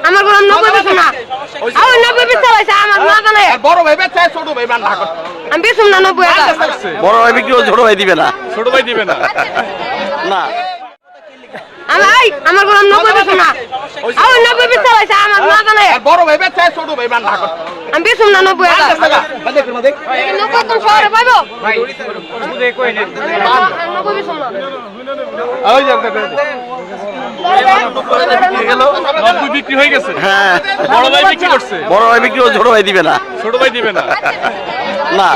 আমার গরু 90 বেচো না আমার 90 বেচা হইছে আমার না জানে বড় ভাই বেচে ছোট ভাই বান ভাগ আমি বেচুম না 90 টাকা বড় ভাই বিক্রি ছোট ভাই দিবে না ছোট ভাই দিবে না না আমার গরু 90 বেচো না আমার 90 বেচা হইছে আমার না জানে বড় ভাই বেচে ছোট ভাই বান ভাগ আমি বেচুম না 90 টাকা দেখ 90 তো শহরে পাইবো ভাই বুঝে কই না 90 বেচুম না ওই যে বিক্রি হয়ে গেছে হ্যাঁ বড় ভাই বিক্রি করছে বড় ভাই বিক্রি ছোট ভাই দিবে না ছোট ভাই দিবে না না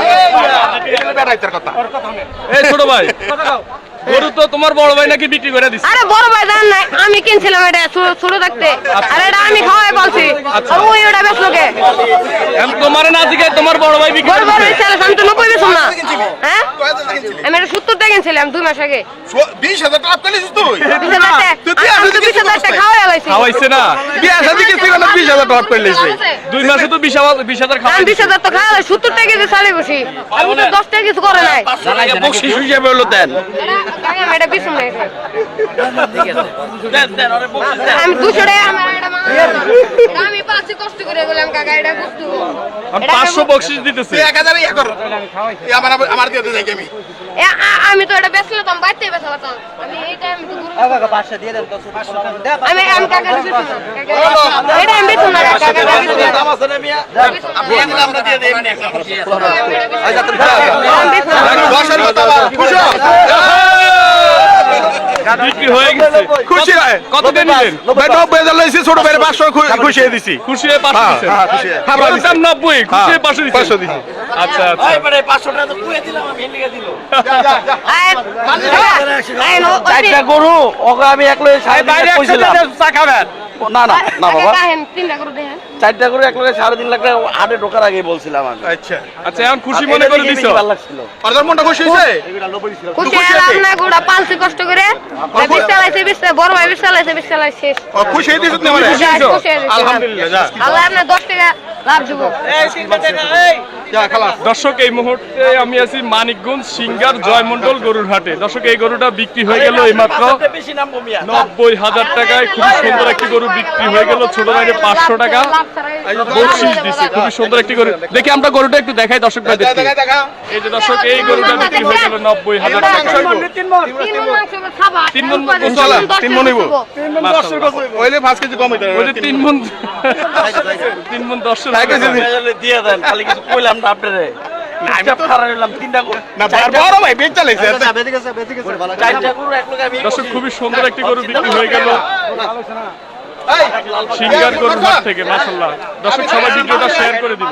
বেড়াইতার কথা এই ছোট ভাই গরু তো তোমার বড় ভাই নাকি বিক্রি করে দিছে আরে বড় ভাই জান না আমি কিনছিলাম এটা ছোট থাকতে আর এটা আমি খাওয়াই বলছি আর ওই ওটা বেচলো কে আমি তোমার না দিকে তোমার বড় ভাই বিক্রি বড় বড় ইচ্ছা আমি তো 90 বেচুম না হ্যাঁ আমি এটা 70 টাকা কিনছিলাম 2 মাস আগে 20,000 টাকা পেলিস তুই 20,000 টাকা খাওয়াই লাইছি খাওয়াইছে না বিয়া শাদি কিছু না 20,000 টাকা পেলিছে 2 মাসে তো 20,000 খাওয়াই আমি 20,000 তো খাওয়াই 70 টাকা দিয়ে ছাড়ি বসি আর ও তো 10 টাকা কিছু করে নাই বকশিশ হিসেবে হলো দেন আমি এটা বেচুম না দেন আরে বকশিশ আমি 200 টাকা আমার এটা আমি পাঁচে কষ্ট করে গেলাম কাকা এটা কষ্ট আমি 500 বকশিশ দিতেছে 1000 ইয়া কর আমার দিয়ে যাই আমি আমি তো এটা বেচলে তো বাইতে বেচলাম আমি এই টাইম তো গরু কাকা 500 দিয়ে দেন 500 টাকা আমি কাকা দিছি না এটা আমি বেচুম না কাকা দাম আছে না মিয়া আমরা দিয়ে দেই এমনি আচ্ছা তুমি 10 কথা খুশি বিক্রি হয়ে গেছে খুশি কত দিন নিলেন ভাই 90,000 লইছি ছোট ভাই 500 খুশি দিছি খুশি হয়ে 500 দিছেন খাবার দাম 90 খুশি হয়ে 500 দিছেন 500 দিছি আচ্ছা আচ্ছা এই মানে 500 টাকা তো কুয়ে দিলাম আমি এলিগা দিল চারটা গরু ওকে আমি একলাই সাড়ে বাইরে কইছিলাম চা খাবেন না না না বাবা কাহেন তিনটা করে দেন চারটা গরু একলাই 3.5 লাখ টাকা হাটে ঢোকার আগে বলছিলাম আমি আচ্ছা আচ্ছা এখন খুশি মনে করে দিছো ভালো লাগছিল আর মনটা খুশি হইছে খুশি হলাম না গোড়া পালছি কষ্ট করে বিশ চালাইছে বড় ভাই 20 চালাইছে 20 চালাইছে খুশি হইতে না মানে আলহামদুলিল্লাহ যা আল্লাহ আপনার 10 টাকা লাভ দিব যা খালাস দর্শক এই মুহূর্তে আমি আছি মানিকগঞ্জ সিঙ্গার জয়মন্ডল গরুর হাটে দর্শক এই গরুটা বিক্রি হয়ে গেল এই মাত্র বেশি নাম কমিয়া 90,000 টাকায় খুব সুন্দর একটি গরু বিক্রি হয়ে গেল ছোট ভাইয়ের 500 টাকা বকশিশ দিছে খুব সুন্দর একটি গরু দেখি আমরা গরুটা একটু দেখাই দর্শক ভাইদেরকে দেখা এই যে দর্শক এই গরুটা বিক্রি হয়ে গেল 90,000 টাকা তিন মন হইব ওইলে 5 কেজি কম হইতে ওই যে 3 মণ 10 টাকা দিয়ে দেন খালি কিছু কইলাম না আপনারে চুপচাপ খাড়া রইলাম তিনটা গরু না বড় ভাই বেচ চালাইছে চারটা গরু এক লগে আমি দর্শক খুবই সুন্দর একটি গরু বিক্রি হয়ে গেল সিঙ্গার গরুর হাট থেকে মাশাআল্লাহ দর্শক সবাই ভিডিওটা শেয়ার করে দিন